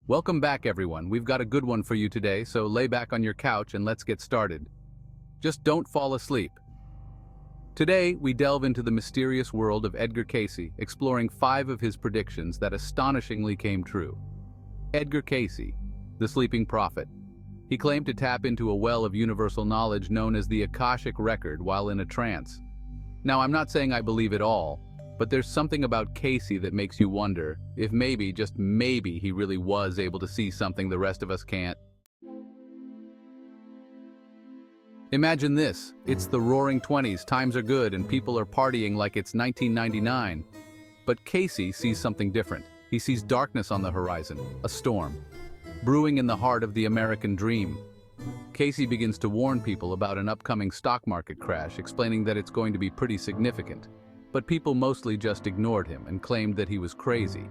Welcome back, everyone. We've got a good one for you today, so lay back on your couch and let's get started. Just don't fall asleep. Today, we delve into the mysterious world of Edgar Cayce, exploring 5 of his predictions that astonishingly came true. Edgar Cayce, the sleeping prophet. He claimed to tap into a well of universal knowledge known as the Akashic Record while in a trance. Now, I'm not saying I believe it all, but there's something about Cayce that makes you wonder if maybe, just maybe, he really was able to see something the rest of us can't. Imagine this, it's the roaring 20s, times are good and people are partying like it's 1999. But Cayce sees something different. He sees darkness on the horizon, a storm, brewing in the heart of the American dream. Cayce begins to warn people about an upcoming stock market crash, explaining that it's going to be pretty significant. But people mostly just ignored him and claimed that he was crazy.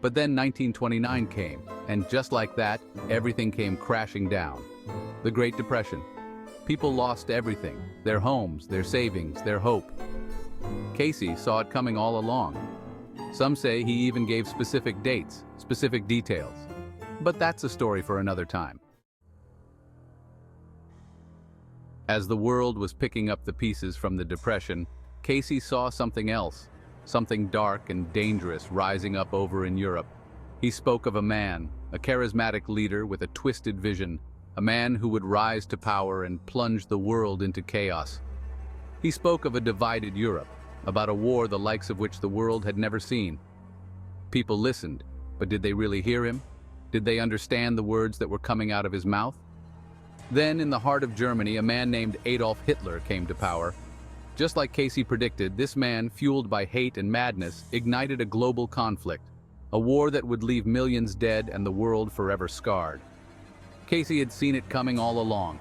But then 1929 came, and just like that, everything came crashing down. The Great Depression. People lost everything, their homes, their savings, their hope. Cayce saw it coming all along. Some say he even gave specific dates, specific details. But that's a story for another time. As the world was picking up the pieces from the Depression, Cayce saw something else, something dark and dangerous rising up over in Europe. He spoke of a man, a charismatic leader with a twisted vision, a man who would rise to power and plunge the world into chaos. He spoke of a divided Europe, about a war the likes of which the world had never seen. People listened, but did they really hear him? Did they understand the words that were coming out of his mouth? Then, in the heart of Germany, a man named Adolf Hitler came to power. Just like Cayce predicted, this man, fueled by hate and madness, ignited a global conflict, a war that would leave millions dead and the world forever scarred. Cayce had seen it coming all along,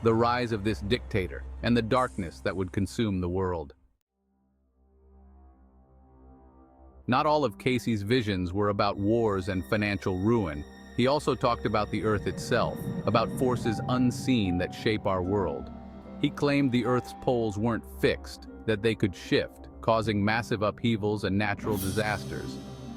the rise of this dictator and the darkness that would consume the world. Not all of Cayce's visions were about wars and financial ruin. He also talked about the Earth itself, about forces unseen that shape our world. He claimed the Earth's poles weren't fixed, that they could shift, causing massive upheavals and natural disasters.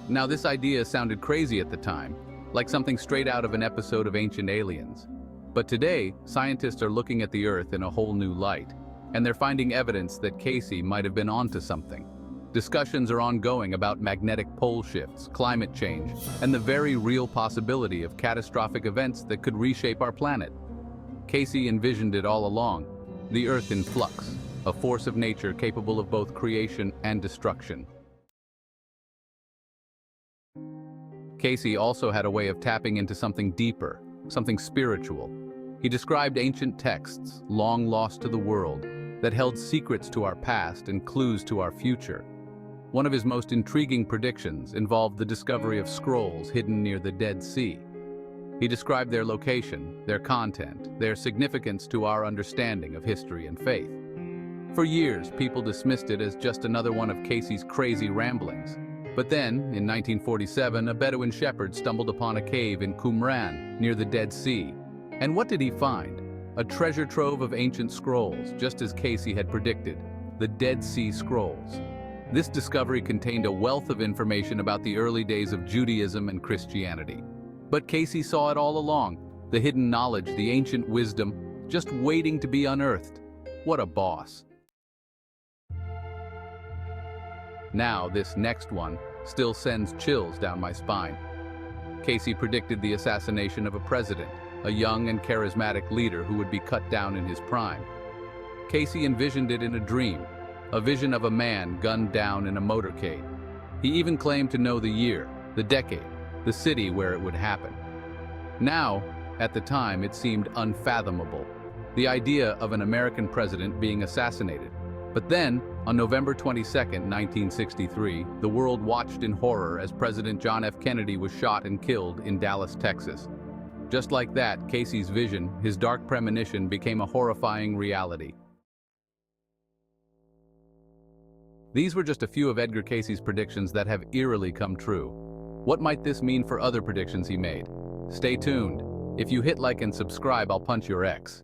Now, this idea sounded crazy at the time, like something straight out of an episode of Ancient Aliens. But today, scientists are looking at the Earth in a whole new light, and they're finding evidence that Cayce might have been onto something. Discussions are ongoing about magnetic pole shifts, climate change, and the very real possibility of catastrophic events that could reshape our planet. Cayce envisioned it all along. The Earth in flux, a force of nature capable of both creation and destruction. Cayce also had a way of tapping into something deeper, something spiritual. He described ancient texts, long lost to the world, that held secrets to our past and clues to our future. One of his most intriguing predictions involved the discovery of scrolls hidden near the Dead Sea. He described their location, their content, their significance to our understanding of history and faith. For years, people dismissed it as just another one of Cayce's crazy ramblings. But then, in 1947, a Bedouin shepherd stumbled upon a cave in Qumran, near the Dead Sea. And what did he find? A treasure trove of ancient scrolls, just as Cayce had predicted, the Dead Sea Scrolls. This discovery contained a wealth of information about the early days of Judaism and Christianity. But Cayce saw it all along, the hidden knowledge, the ancient wisdom, just waiting to be unearthed. What a boss. Now, this next one still sends chills down my spine. Cayce predicted the assassination of a president, a young and charismatic leader who would be cut down in his prime. Cayce envisioned it in a dream, a vision of a man gunned down in a motorcade. He even claimed to know the year, the decade, the city where it would happen. Now, at the time, it seemed unfathomable, the idea of an American president being assassinated. But then, on November 22, 1963, the world watched in horror as President John F. Kennedy was shot and killed in Dallas, Texas. Just like that, Cayce's vision, his dark premonition, became a horrifying reality. These were just a few of Edgar Cayce's predictions that have eerily come true. What might this mean for other predictions he made? Stay tuned. If you hit like and subscribe, I'll punch your ex.